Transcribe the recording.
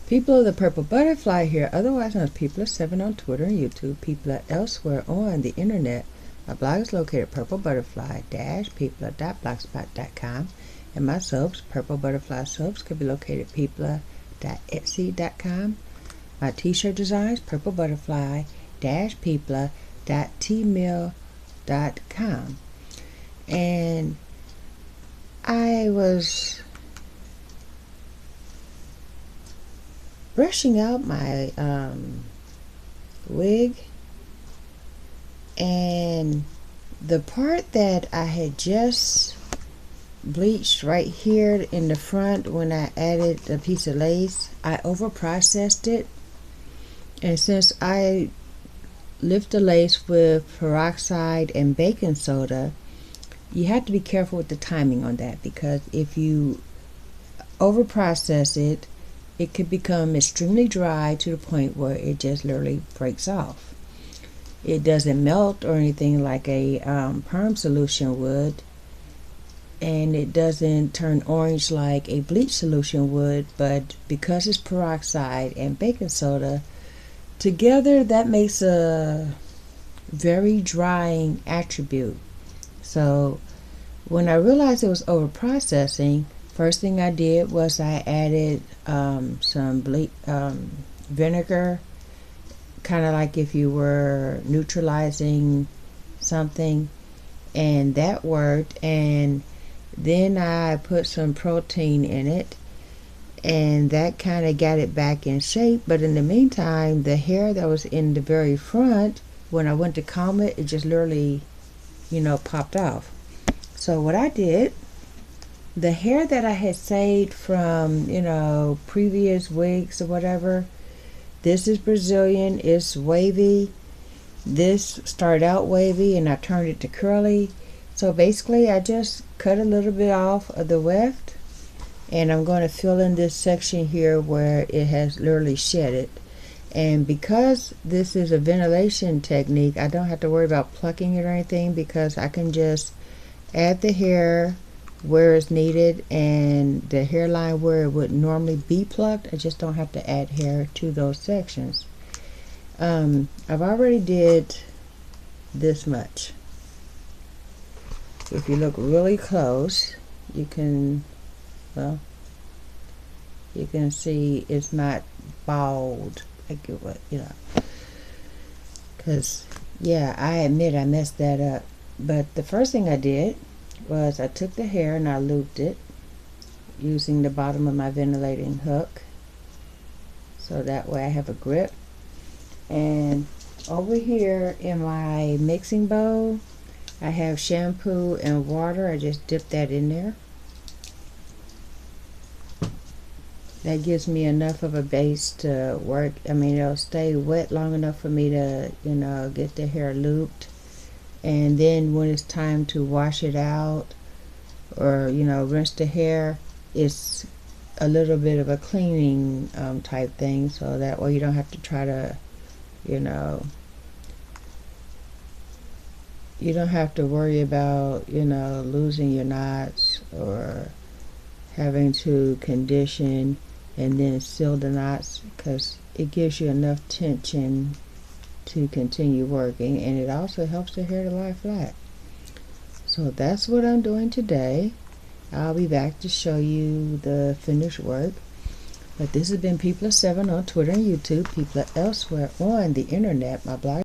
People of the Purple Butterfly here, otherwise known as PeepLa7 on Twitter and YouTube, Peepla elsewhere on the internet. My blog is located at PurpleButterfly-peepla.blogspot.com, and my soaps, Purple Butterfly Soaps, could be located at peepla.etsy.com. My t-shirt designs, PurpleButterfly-peepla.tmail.com. And I was brushing out my wig, and the part that I had just bleached right here in the front, when I added a piece of lace, I over processed it. And since I lift the lace with peroxide and baking soda, you have to be careful with the timing on that, because if you over process it, it could become extremely dry to the point where it just literally breaks off. It doesn't melt or anything like a perm solution would, and it doesn't turn orange like a bleach solution would, but because it's peroxide and baking soda together, that makes a very drying attribute. So when I realized it was over processing, first thing I did was I added some vinegar, kind of like if you were neutralizing something, and that worked. And then I put some protein in it, and that kind of got it back in shape. But in the meantime, the hair that was in the very front, when I went to comb it, it just literally, popped off. So what I did, the hair that I had saved from, previous wigs or whatever, this is Brazilian, it's wavy. This started out wavy and I turned it to curly. So basically I just cut a little bit off of the weft, and I'm going to fill in this section here where it has literally shedded. And because this is a ventilation technique, I don't have to worry about plucking it or anything, because I can just add the hair where it's needed, and the hairline where it would normally be plucked, I just don't have to add hair to those sections. I've already did this much. If you look really close, you can see it's not bald like it would, because I admit I messed that up. But the first thing I did was I took the hair and I looped it using the bottom of my ventilating hook, so that way I have a grip. And over here in my mixing bowl, I have shampoo and water. I just dip that in there. That gives me enough of a base to work. It'll stay wet long enough for me to, get the hair looped. And then when it's time to wash it out or, rinse the hair, it's a little bit of a cleaning type thing. So that way you don't have to try to, you don't have to worry about, losing your knots or having to condition and then seal the knots, because it gives you enough tension to continue working, and it also helps the hair to lie flat. So that's what I'm doing today. I'll be back to show you the finished work. But this has been PeepLa7 on Twitter and YouTube, Peepla elsewhere on the internet. My blog